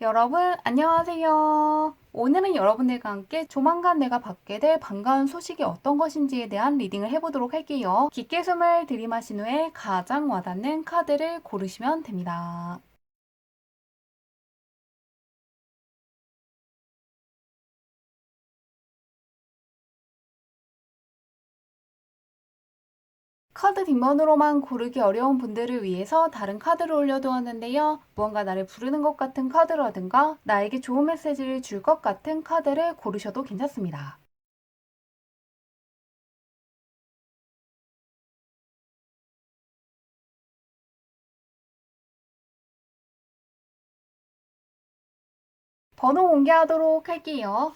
여러분, 안녕하세요. 오늘은 여러분들과 함께 조만간 내가 받게 될 반가운 소식이 어떤 것인지에 대한 리딩을 해보도록 할게요. 깊게 숨을 들이마신 후에 가장 와닿는 카드를 고르시면 됩니다. 카드 뒷면으로만 고르기 어려운 분들을 위해서 다른 카드를 올려두었는데요. 무언가 나를 부르는 것 같은 카드라든가 나에게 좋은 메시지를 줄 것 같은 카드를 고르셔도 괜찮습니다. 번호 공개하도록 할게요.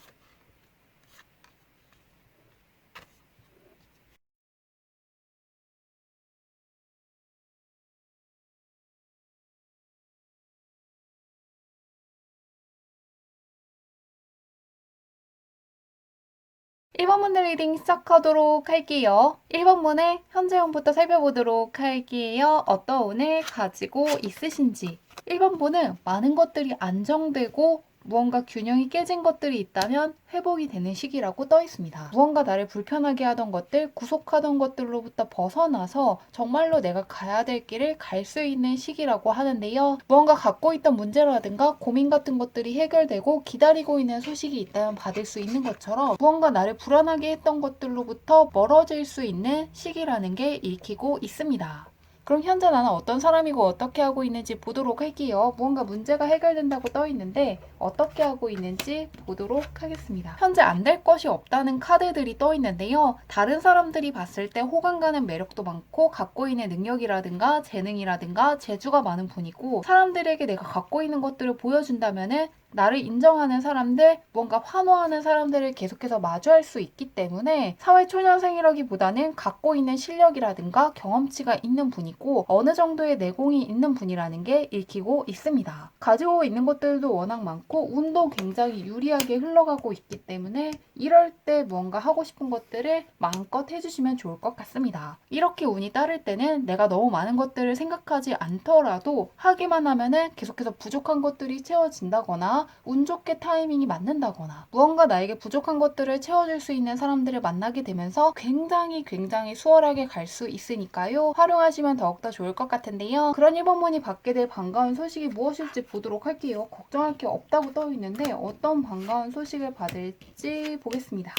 1번 문의 리딩 시작하도록 할게요. 1번 문의 현재형부터 살펴보도록 할게요. 어떤 운을 가지고 있으신지. 1번 문은 많은 것들이 안정되고 무언가 균형이 깨진 것들이 있다면 회복이 되는 시기라고 떠 있습니다. 무언가 나를 불편하게 하던 것들, 구속하던 것들로부터 벗어나서 정말로 내가 가야 될 길을 갈 수 있는 시기라고 하는데요. 무언가 갖고 있던 문제라든가 고민 같은 것들이 해결되고 기다리고 있는 소식이 있다면 받을 수 있는 것처럼 무언가 나를 불안하게 했던 것들로부터 멀어질 수 있는 시기라는 게 읽히고 있습니다. 그럼 현재 나는 어떤 사람이고 어떻게 하고 있는지 보도록 할게요. 무언가 문제가 해결된다고 떠 있는데 어떻게 하고 있는지 보도록 하겠습니다. 현재 안 될 것이 없다는 카드들이 떠 있는데요. 다른 사람들이 봤을 때 호감 가는 매력도 많고 갖고 있는 능력이라든가 재능이라든가 재주가 많은 분이고 사람들에게 내가 갖고 있는 것들을 보여준다면은 나를 인정하는 사람들, 뭔가 환호하는 사람들을 계속해서 마주할 수 있기 때문에 사회초년생이라기보다는 갖고 있는 실력이라든가 경험치가 있는 분이고 어느 정도의 내공이 있는 분이라는 게 읽히고 있습니다. 가지고 있는 것들도 워낙 많고 운도 굉장히 유리하게 흘러가고 있기 때문에 이럴 때 뭔가 하고 싶은 것들을 마음껏 해주시면 좋을 것 같습니다. 이렇게 운이 따를 때는 내가 너무 많은 것들을 생각하지 않더라도 하기만 하면은 계속해서 부족한 것들이 채워진다거나 운 좋게 타이밍이 맞는다거나 무언가 나에게 부족한 것들을 채워줄 수 있는 사람들을 만나게 되면서 굉장히 수월하게 갈 수 있으니까요. 활용하시면 더욱더 좋을 것 같은데요. 그런 1번 문이 받게 될 반가운 소식이 무엇일지 보도록 할게요. 걱정할 게 없다고 떠 있는데 어떤 반가운 소식을 받을지 보겠습니다.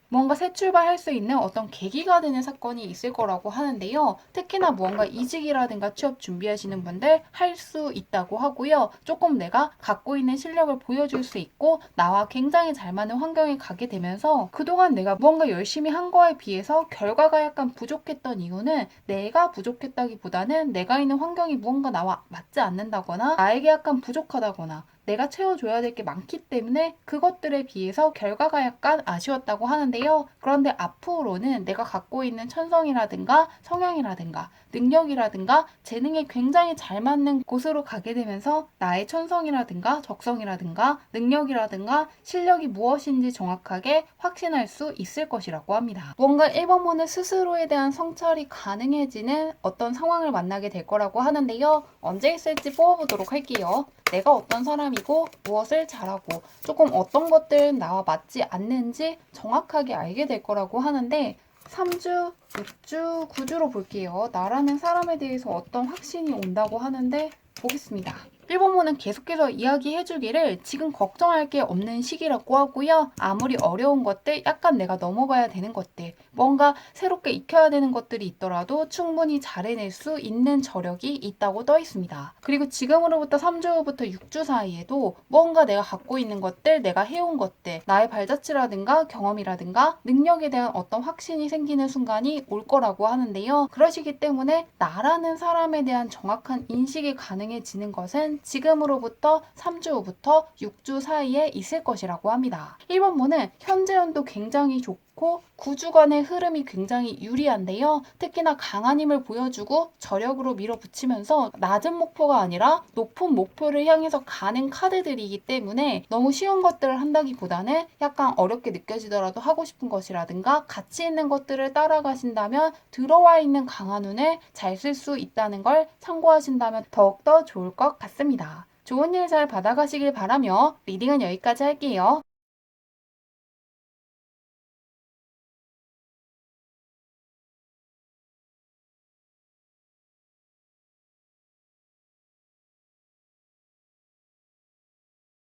뭔가 새 출발할 수 있는 어떤 계기가 되는 사건이 있을 거라고 하는데요. 특히나 무언가 이직이라든가 취업 준비하시는 분들 할 수 있다고 하고요. 조금 내가 갖고 있는 실력을 보여줄 수 있고 나와 굉장히 잘 맞는 환경에 가게 되면서 그동안 내가 무언가 열심히 한 거에 비해서 결과가 약간 부족했던 이유는 내가 부족했다기보다는 내가 있는 환경이 무언가 나와 맞지 않는다거나 나에게 약간 부족하다거나 내가 채워줘야 될 게 많기 때문에 그것들에 비해서 결과가 약간 아쉬웠다고 하는데요. 그런데 앞으로는 내가 갖고 있는 천성이라든가 성향이라든가 능력이라든가 재능에 굉장히 잘 맞는 곳으로 가게 되면서 나의 천성이라든가 적성이라든가 능력이라든가 실력이 무엇인지 정확하게 확신할 수 있을 것이라고 합니다. 뭔가 1번문은 스스로에 대한 성찰이 가능해지는 어떤 상황을 만나게 될 거라고 하는데요. 언제 있을지 뽑아보도록 할게요. 내가 어떤 사람이고 무엇을 잘하고 조금 어떤 것들은 나와 맞지 않는지 정확하게 알게 될 거라고 하는데 3주, 6주, 9주로 볼게요. 나라는 사람에 대해서 어떤 확신이 온다고 하는데 보겠습니다. 1번문은 계속해서 이야기해주기를 지금 걱정할 게 없는 시기라고 하고요. 아무리 어려운 것들, 약간 내가 넘어가야 되는 것들, 뭔가 새롭게 익혀야 되는 것들이 있더라도 충분히 잘 해낼 수 있는 저력이 있다고 떠 있습니다. 그리고 지금으로부터 3주 후부터 6주 사이에도 뭔가 내가 갖고 있는 것들, 내가 해온 것들, 나의 발자취라든가 경험이라든가 능력에 대한 어떤 확신이 생기는 순간이 올 거라고 하는데요. 그러시기 때문에 나라는 사람에 대한 정확한 인식이 가능해지는 것은 지금으로부터 3주 후부터 6주 사이에 있을 것이라고 합니다. 1번문은 현재 운도 굉장히 좋고 9주간의 흐름이 굉장히 유리한데요. 특히나 강한 힘을 보여주고 저력으로 밀어붙이면서 낮은 목표가 아니라 높은 목표를 향해서 가는 카드들이기 때문에 너무 쉬운 것들을 한다기보다는 약간 어렵게 느껴지더라도 하고 싶은 것이라든가 가치 있는 것들을 따라가신다면 들어와 있는 강한 운을 잘 쓸 수 있다는 걸 참고하신다면 더욱더 좋을 것 같습니다. 좋은 일 잘 받아가시길 바라며 리딩은 여기까지 할게요.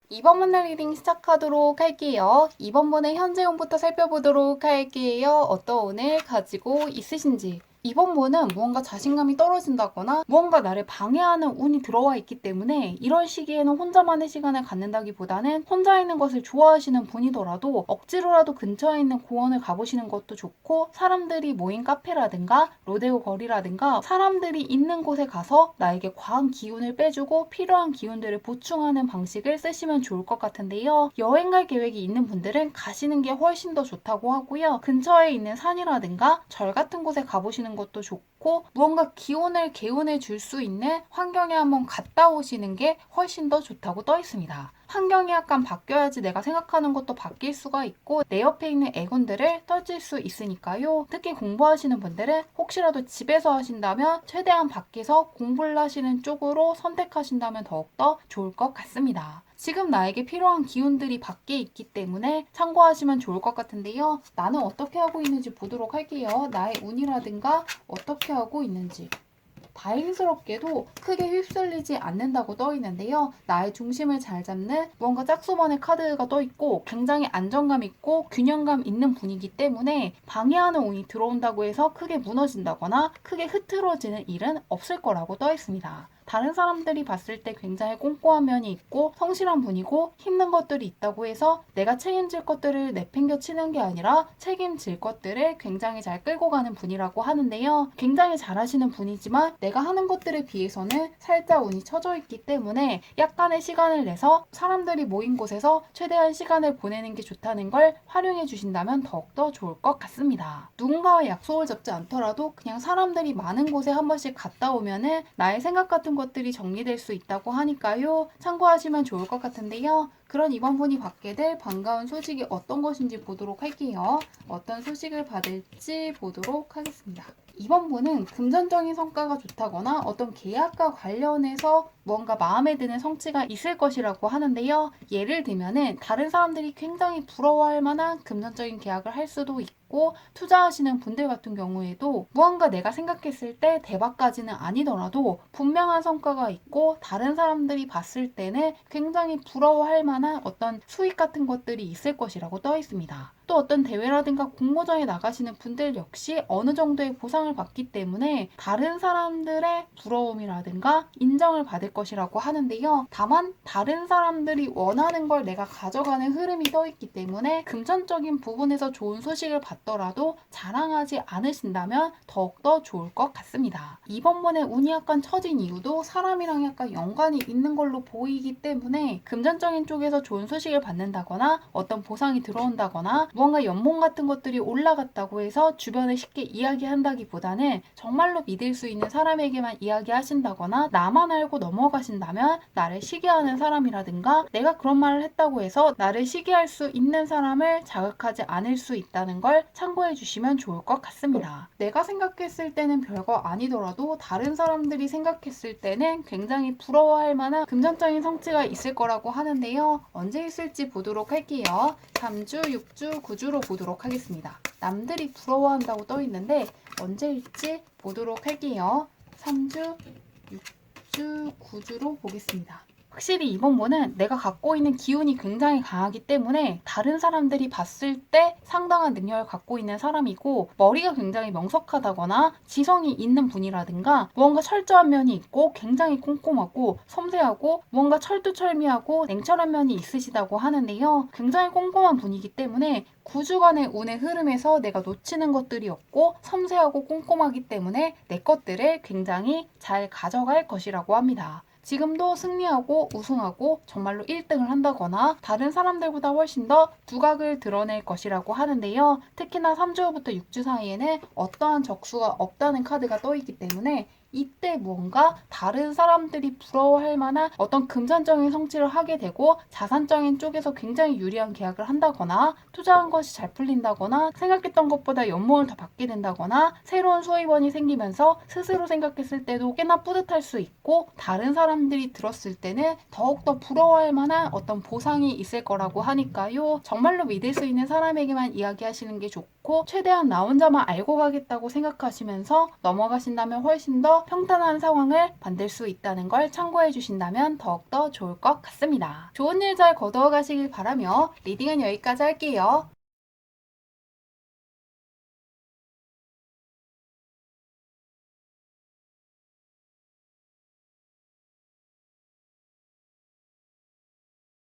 이번 문의 리딩 시작하도록 할게요. 이번 문의 현재운부터 살펴보도록 할게요. 어떤 운을 가지고 있으신지. 이번 문은 무언가 자신감이 떨어진다거나 무언가 나를 방해하는 운이 들어와 있기 때문에 이런 시기에는 혼자만의 시간을 갖는다기보다는 혼자 있는 것을 좋아하시는 분이더라도 억지로라도 근처에 있는 공원을 가보시는 것도 좋고, 사람들이 모인 카페라든가 로데오 거리라든가 사람들이 있는 곳에 가서 나에게 과한 기운을 빼주고 필요한 기운들을 보충하는 방식을 쓰시면 좋을 것 같은데요. 여행 갈 계획이 있는 분들은 가시는 게 훨씬 더 좋다고 하고요. 근처에 있는 산이라든가 절 같은 곳에 가보시는 것도 좋고, 무언가 개운을 줄 수 있는 환경에 한번 갔다 오시는 게 훨씬 더 좋다고 떠 있습니다. 환경이 약간 바뀌어야지 내가 생각하는 것도 바뀔 수가 있고 내 옆에 있는 애군들을 떨칠 수 있으니까요. 특히 공부하시는 분들은 혹시라도 집에서 하신다면 최대한 밖에서 공부를 하시는 쪽으로 선택하신다면 더욱더 좋을 것 같습니다. 지금 나에게 필요한 기운들이 밖에 있기 때문에 참고하시면 좋을 것 같은데요. 나는 어떻게 하고 있는지 보도록 할게요. 나의 운이라든가 어떻게 하고 있는지. 다행스럽게도 크게 휩쓸리지 않는다고 떠 있는데요. 나의 중심을 잘 잡는 무언가 짝수번의 카드가 떠 있고 굉장히 안정감 있고 균형감 있는 분이기 때문에 방해하는 운이 들어온다고 해서 크게 무너진다거나 크게 흐트러지는 일은 없을 거라고 떠 있습니다. 다른 사람들이 봤을 때 굉장히 꼼꼼한 면이 있고 성실한 분이고 힘든 것들이 있다고 해서 내가 책임질 것들을 내팽겨 치는 게 아니라 책임질 것들을 굉장히 잘 끌고 가는 분이라고 하는데요. 굉장히 잘하시는 분이지만 내가 하는 것들에 비해서는 살짝 운이 처져 있기 때문에 약간의 시간을 내서 사람들이 모인 곳에서 최대한 시간을 보내는 게 좋다는 걸 활용해 주신다면 더욱더 좋을 것 같습니다. 누군가와 약속을 잡지 않더라도 그냥 사람들이 많은 곳에 한 번씩 갔다 오면은 나의 생각 같은 것들이 정리될 수 있다고 하니까요. 참고하시면 좋을 것 같은데요. 그런 이번 분이 받게 될 반가운 소식이 어떤 것인지 보도록 할게요. 어떤 소식을 받을지 보도록 하겠습니다. 이번 분은 금전적인 성과가 좋다거나 어떤 계약과 관련해서 뭔가 마음에 드는 성취가 있을 것이라고 하는데요. 예를 들면은 다른 사람들이 굉장히 부러워할 만한 금전적인 계약을 할 수도 있고, 투자하시는 분들 같은 경우에도 무언가 내가 생각했을 때 대박까지는 아니더라도 분명한 성과가 있고 다른 사람들이 봤을 때는 굉장히 부러워할 만한 어떤 수익 같은 것들이 있을 것이라고 떠 있습니다. 또 어떤 대회라든가 공모전에 나가시는 분들 역시 어느 정도의 보상을 받기 때문에 다른 사람들의 부러움이라든가 인정을 받을 것이라고 하는데요. 다만 다른 사람들이 원하는 걸 내가 가져가는 흐름이 떠 있기 때문에 금전적인 부분에서 좋은 소식을 받더라도 자랑하지 않으신다면 더욱더 좋을 것 같습니다. 이번 번에 운이 약간 처진 이유도 사람이랑 약간 연관이 있는 걸로 보이기 때문에 금전적인 쪽에서 좋은 소식을 받는다거나 어떤 보상이 들어온다거나 무언가 연봉 같은 것들이 올라갔다고 해서 주변에 쉽게 이야기한다기보다는 정말로 믿을 수 있는 사람에게만 이야기하신다거나 나만 알고 넘어가신다면 나를 시기하는 사람이라든가 내가 그런 말을 했다고 해서 나를 시기할 수 있는 사람을 자극하지 않을 수 있다는 걸 참고해 주시면 좋을 것 같습니다. 내가 생각했을 때는 별거 아니더라도 다른 사람들이 생각했을 때는 굉장히 부러워할 만한 금전적인 성취가 있을 거라고 하는데요. 언제 있을지 보도록 할게요. 3주, 6주, 9주로 보도록 하겠습니다. 남들이 부러워한다고 떠 있는데 언제일지 보도록 할게요. 3주, 6주, 9주로 보겠습니다. 확실히 이번 분은 내가 갖고 있는 기운이 굉장히 강하기 때문에 다른 사람들이 봤을 때 상당한 능력을 갖고 있는 사람이고, 머리가 굉장히 명석하다거나 지성이 있는 분이라든가 무언가 철저한 면이 있고 굉장히 꼼꼼하고 섬세하고 무언가 철두철미하고 냉철한 면이 있으시다고 하는데요. 굉장히 꼼꼼한 분이기 때문에 9주간의 운의 흐름에서 내가 놓치는 것들이 없고 섬세하고 꼼꼼하기 때문에 내 것들을 굉장히 잘 가져갈 것이라고 합니다. 지금도 승리하고 우승하고 정말로 1등을 한다거나 다른 사람들보다 훨씬 더 두각을 드러낼 것이라고 하는데요. 특히나 3주 후부터 6주 사이에는 어떠한 적수가 없다는 카드가 떠있기 때문에 이때 무언가 다른 사람들이 부러워할 만한 어떤 금전적인 성취를 하게 되고 자산적인 쪽에서 굉장히 유리한 계약을 한다거나 투자한 것이 잘 풀린다거나 생각했던 것보다 연봉을 더 받게 된다거나 새로운 수입원이 생기면서 스스로 생각했을 때도 꽤나 뿌듯할 수 있고 다른 사람들이 들었을 때는 더욱더 부러워할 만한 어떤 보상이 있을 거라고 하니까요. 정말로 믿을 수 있는 사람에게만 이야기하시는 게 좋고 최대한 나 혼자만 알고 가겠다고 생각하시면서 넘어가신다면 훨씬 더 평탄한 상황을 만들 수 있다는 걸 참고해 주신다면 더욱더 좋을 것 같습니다. 좋은 일 잘 거두어 가시길 바라며 리딩은 여기까지 할게요.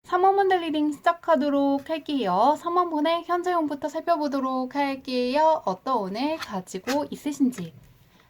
삼원분들 리딩 시작하도록 할게요. 3원분의 현재형부터 살펴보도록 할게요. 어떤 운을 가지고 있으신지.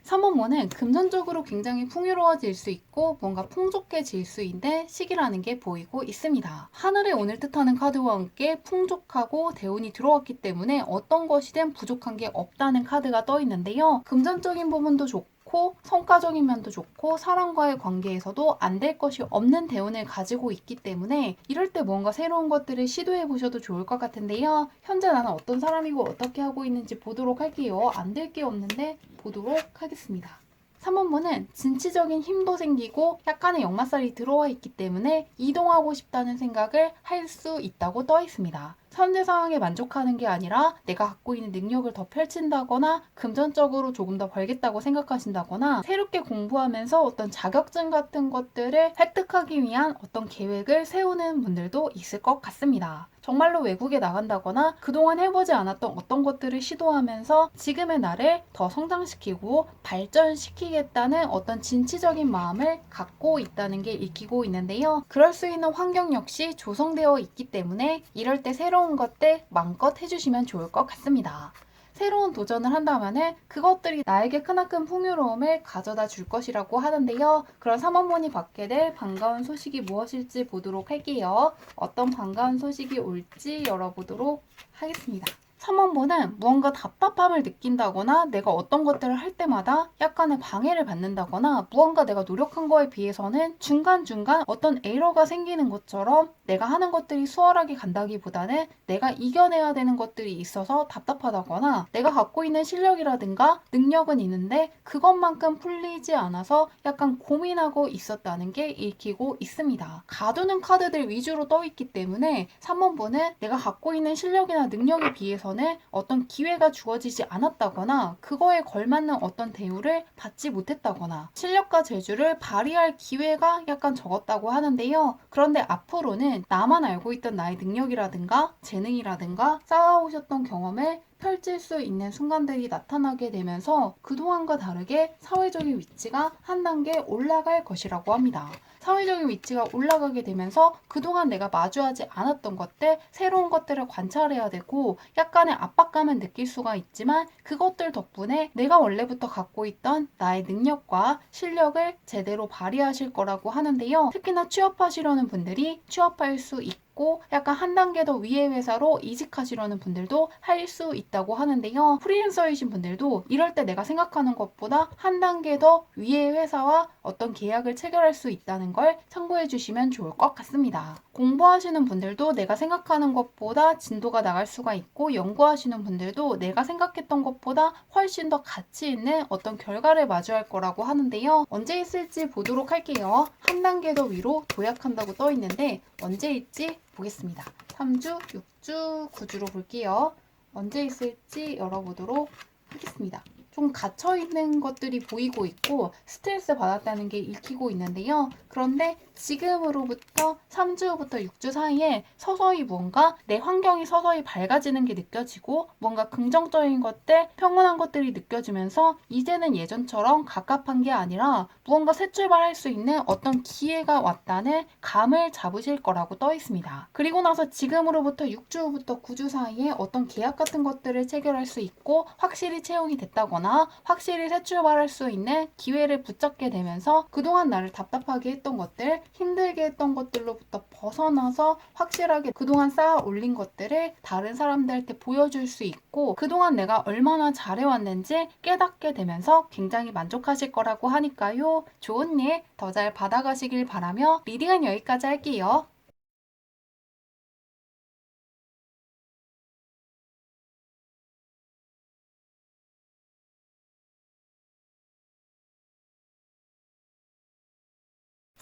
3원분은 금전적으로 굉장히 풍요로워질 수 있고 뭔가 풍족해질 수 있는 시기라는 게 보이고 있습니다. 하늘의 운을 뜻하는 카드와 함께 풍족하고 대운이 들어왔기 때문에 어떤 것이든 부족한 게 없다는 카드가 떠 있는데요. 금전적인 부분도 좋고 성과적인 면도 좋고 사람과의 관계에서도 안 될 것이 없는 대운을 가지고 있기 때문에 이럴 때 뭔가 새로운 것들을 시도해 보셔도 좋을 것 같은데요. 현재 나는 어떤 사람이고 어떻게 하고 있는지 보도록 할게요. 안 될 게 없는데 보도록 하겠습니다. 3원분은 진취적인 힘도 생기고 약간의 역마살이 들어와 있기 때문에 이동하고 싶다는 생각을 할 수 있다고 떠 있습니다. 현재 상황에 만족하는 게 아니라 내가 갖고 있는 능력을 더 펼친다거나 금전적으로 조금 더 벌겠다고 생각하신다거나 새롭게 공부하면서 어떤 자격증 같은 것들을 획득하기 위한 어떤 계획을 세우는 분들도 있을 것 같습니다. 정말로 외국에 나간다거나 그동안 해보지 않았던 어떤 것들을 시도하면서 지금의 나를 더 성장시키고 발전시키겠다는 어떤 진취적인 마음을 갖고 있다는 게 읽히고 있는데요. 그럴 수 있는 환경 역시 조성되어 있기 때문에 이럴 때 새로운 것들 마음껏 해주시면 좋을 것 같습니다. 새로운 도전을 한다면 그것들이 나에게 크나큰 풍요로움을 가져다 줄 것이라고 하는데요. 그런 3원분이 받게 될 반가운 소식이 무엇일지 보도록 할게요. 어떤 반가운 소식이 올지 열어보도록 하겠습니다. 3원분은 무언가 답답함을 느낀다거나 내가 어떤 것들을 할 때마다 약간의 방해를 받는다거나 무언가 내가 노력한 거에 비해서는 중간중간 어떤 에러가 생기는 것처럼 내가 하는 것들이 수월하게 간다기보다는 내가 이겨내야 되는 것들이 있어서 답답하다거나 내가 갖고 있는 실력이라든가 능력은 있는데 그것만큼 풀리지 않아서 약간 고민하고 있었다는 게 읽히고 있습니다. 가두는 카드들 위주로 떠 있기 때문에 3원분은 내가 갖고 있는 실력이나 능력에 비해서는 어떤 기회가 주어지지 않았다거나 그거에 걸맞는 어떤 대우를 받지 못했다거나 실력과 재주를 발휘할 기회가 약간 적었다고 하는데요. 그런데 앞으로는 나만 알고 있던 나의 능력이라든가 재능이라든가 쌓아오셨던 경험을 펼칠 수 있는 순간들이 나타나게 되면서 그동안과 다르게 사회적인 위치가 한 단계 올라갈 것이라고 합니다. 사회적인 위치가 올라가게 되면서 그동안 내가 마주하지 않았던 것들, 새로운 것들을 관찰해야 되고 약간의 압박감을 느낄 수가 있지만 그것들 덕분에 내가 원래부터 갖고 있던 나의 능력과 실력을 제대로 발휘하실 거라고 하는데요. 특히나 취업하시려는 분들이 취업할 수 있고 약간 한 단계 더 위의 회사로 이직하시려는 분들도 할 수 있다고 하는데요. 프리랜서이신 분들도 이럴 때 내가 생각하는 것보다 한 단계 더 위의 회사와 어떤 계약을 체결할 수 있다는 걸 참고해 주시면 좋을 것 같습니다. 공부하시는 분들도 내가 생각하는 것보다 진도가 나갈 수가 있고 연구하시는 분들도 내가 생각했던 것보다 훨씬 더 가치 있는 어떤 결과를 마주할 거라고 하는데요. 언제 있을지 보도록 할게요. 한 단계 더 위로 도약한다고 떠 있는데 언제일지 보겠습니다. 3주, 6주, 9주로 볼게요. 언제 있을지 열어보도록 하겠습니다. 좀 갇혀있는 것들이 보이고 있고 스트레스 받았다는 게 읽히고 있는데요. 그런데 지금으로부터 3주부터 6주 사이에 서서히 뭔가 내 환경이 서서히 밝아지는 게 느껴지고 뭔가 긍정적인 것들, 평온한 것들이 느껴지면서 이제는 예전처럼 갑갑한 게 아니라 무언가 새 출발할 수 있는 어떤 기회가 왔다는 감을 잡으실 거라고 떠 있습니다. 그리고 나서 지금으로부터 6주부터 9주 사이에 어떤 계약 같은 것들을 체결할 수 있고 확실히 채용이 됐다거나 된다거나 확실히 새 출발할 수 있는 기회를 붙잡게 되면서 그동안 나를 답답하게 했던 것들, 힘들게 했던 것들로부터 벗어나서 확실하게 그동안 쌓아 올린 것들을 다른 사람들한테 보여줄 수 있고 그동안 내가 얼마나 잘해왔는지 깨닫게 되면서 굉장히 만족하실 거라고 하니까요. 좋은 일 더 잘 받아가시길 바라며 리딩은 여기까지 할게요.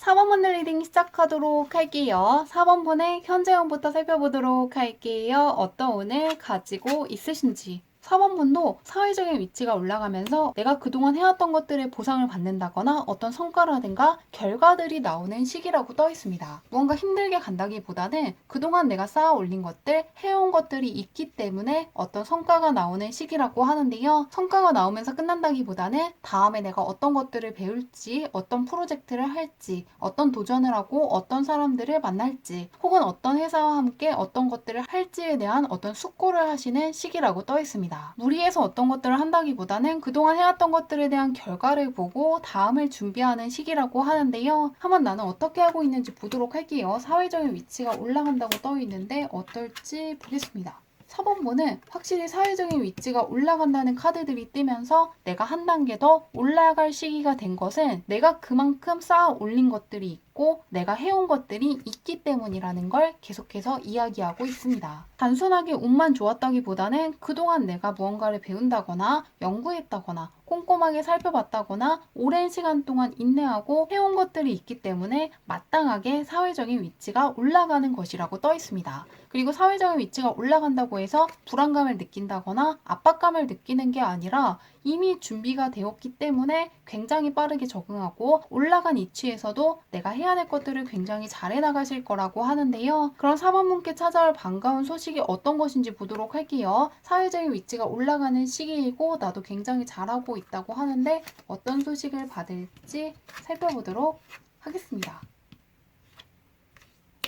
4번 분들 리딩 시작하도록 할게요. 4번 분의 현재형부터 살펴보도록 할게요. 어떤 운을 가지고 있으신지. 4번 분도 사회적인 위치가 올라가면서 내가 그동안 해왔던 것들의 보상을 받는다거나 어떤 성과라든가 결과들이 나오는 시기라고 떠 있습니다. 무언가 힘들게 간다기보다는 그동안 내가 쌓아 올린 것들, 해온 것들이 있기 때문에 어떤 성과가 나오는 시기라고 하는데요. 성과가 나오면서 끝난다기보다는 다음에 내가 어떤 것들을 배울지, 어떤 프로젝트를 할지, 어떤 도전을 하고 어떤 사람들을 만날지, 혹은 어떤 회사와 함께 어떤 것들을 할지에 대한 어떤 숙고를 하시는 시기라고 떠 있습니다. 무리해서 어떤 것들을 한다기보다는 그동안 해왔던 것들에 대한 결과를 보고 다음을 준비하는 시기라고 하는데요. 한번 나는 어떻게 하고 있는지 보도록 할게요. 사회적인 위치가 올라간다고 떠 있는데 어떨지 보겠습니다. 4번분은 확실히 사회적인 위치가 올라간다는 카드들이 뜨면서 내가 한 단계 더 올라갈 시기가 된 것은 내가 그만큼 쌓아 올린 것들이 있고 내가 해온 것들이 있기 때문이라는 걸 계속해서 이야기하고 있습니다. 단순하게 운만 좋았다기보다는 그동안 내가 무언가를 배운다거나 연구했다거나 꼼꼼하게 살펴봤다거나 오랜 시간 동안 인내하고 해온 것들이 있기 때문에 마땅하게 사회적인 위치가 올라가는 것이라고 떠 있습니다. 그리고 사회적인 위치가 올라간다고 해서 불안감을 느낀다거나 압박감을 느끼는 게 아니라 이미 준비가 되었기 때문에 굉장히 빠르게 적응하고 올라간 위치에서도 내가 해야 될 것들을 굉장히 잘해 나가실 거라고 하는데요. 그럼 4번분께 찾아올 반가운 소식이 어떤 것인지 보도록 할게요. 사회적인 위치가 올라가는 시기이고 나도 굉장히 잘하고 있다고 하는데 어떤 소식을 받을지 살펴보도록 하겠습니다.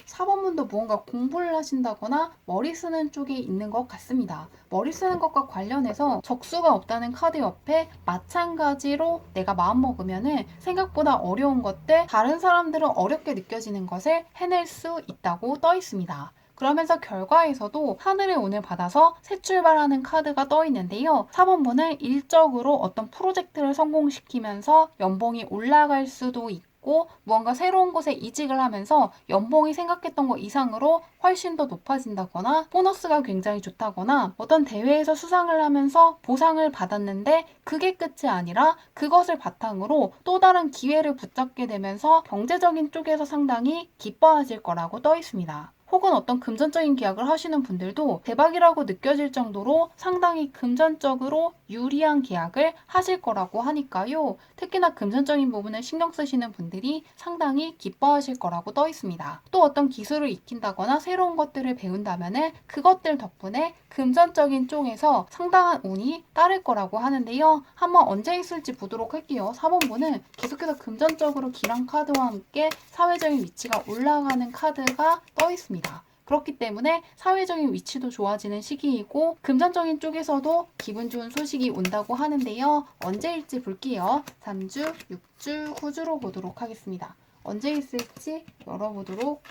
4번분도 무언가 공부를 하신다거나 머리 쓰는 쪽에 있는 것 같습니다. 머리 쓰는 것과 관련해서 적수가 없다는 카드 옆에 마찬가지로 내가 마음먹으면은 생각보다 어려운 것들, 다른 사람들은 어렵게 느껴지는 것을 해낼 수 있다고 떠 있습니다. 그러면서 결과에서도 하늘의 운을 받아서 새 출발하는 카드가 떠 있는데요. 4번분은 일적으로 어떤 프로젝트를 성공시키면서 연봉이 올라갈 수도 있고 무언가 새로운 곳에 이직을 하면서 연봉이 생각했던 것 이상으로 훨씬 더 높아진다거나 보너스가 굉장히 좋다거나 어떤 대회에서 수상을 하면서 보상을 받았는데 그게 끝이 아니라 그것을 바탕으로 또 다른 기회를 붙잡게 되면서 경제적인 쪽에서 상당히 기뻐하실 거라고 떠 있습니다. 혹은 어떤 금전적인 계약을 하시는 분들도 대박이라고 느껴질 정도로 상당히 금전적으로 유리한 계약을 하실 거라고 하니까요. 특히나 금전적인 부분을 신경 쓰시는 분들이 상당히 기뻐하실 거라고 떠 있습니다. 또 어떤 기술을 익힌다거나 새로운 것들을 배운다면은 그것들 덕분에 금전적인 쪽에서 상당한 운이 따를 거라고 하는데요. 한번 언제 있을지 보도록 할게요. 4번분은 계속해서 금전적으로 길한 카드와 함께 사회적인 위치가 올라가는 카드가 떠 있습니다. 그렇기 때문에 사회적인 위치도 좋아지는 시기이고 금전적인 쪽에서도 기분 좋은 소식이 온다고 하는데요. 언제일지 볼게요. 3주, 6주, 후주로 보도록 하겠습니다. 언제 있을지 열어보도록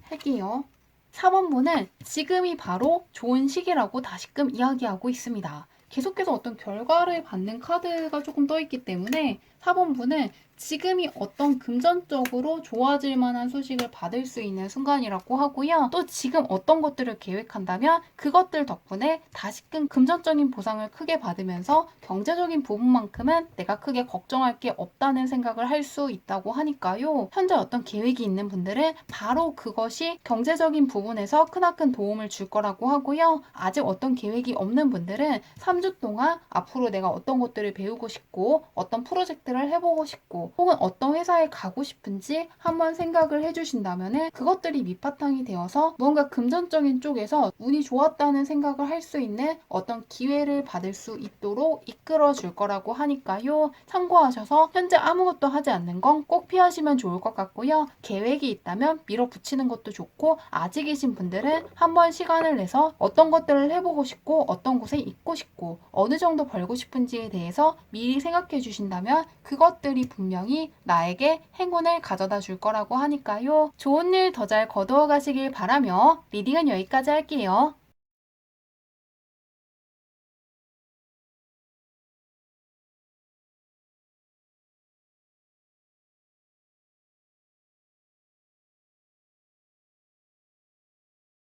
할게요. 4번분은 지금이 바로 좋은 시기라고 다시금 이야기하고 있습니다. 계속해서 어떤 결과를 받는 카드가 조금 떠 있기 때문에 4번분은 지금이 어떤 금전적으로 좋아질 만한 소식을 받을 수 있는 순간이라고 하고요. 또 지금 어떤 것들을 계획한다면 그것들 덕분에 다시금 금전적인 보상을 크게 받으면서 경제적인 부분만큼은 내가 크게 걱정할 게 없다는 생각을 할 수 있다고 하니까요. 현재 어떤 계획이 있는 분들은 바로 그것이 경제적인 부분에서 크나큰 도움을 줄 거라고 하고요. 아직 어떤 계획이 없는 분들은 3주 동안 앞으로 내가 어떤 것들을 배우고 싶고 어떤 프로젝트를 해보고 싶고 혹은 어떤 회사에 가고 싶은지 한번 생각을 해주신다면 그것들이 밑바탕이 되어서 무언가 금전적인 쪽에서 운이 좋았다는 생각을 할 수 있는 어떤 기회를 받을 수 있도록 이끌어 줄 거라고 하니까요. 참고하셔서 현재 아무것도 하지 않는 건 꼭 피하시면 좋을 것 같고요. 계획이 있다면 밀어붙이는 것도 좋고 아직이신 분들은 한번 시간을 내서 어떤 것들을 해보고 싶고 어떤 곳에 있고 싶고 그리고 어느 정도 벌고 싶은지에 대해서 미리 생각해 주신다면 그것들이 분명히 나에게 행운을 가져다 줄 거라고 하니까요. 좋은 일 더 잘 거두어 가시길 바라며 리딩은 여기까지 할게요.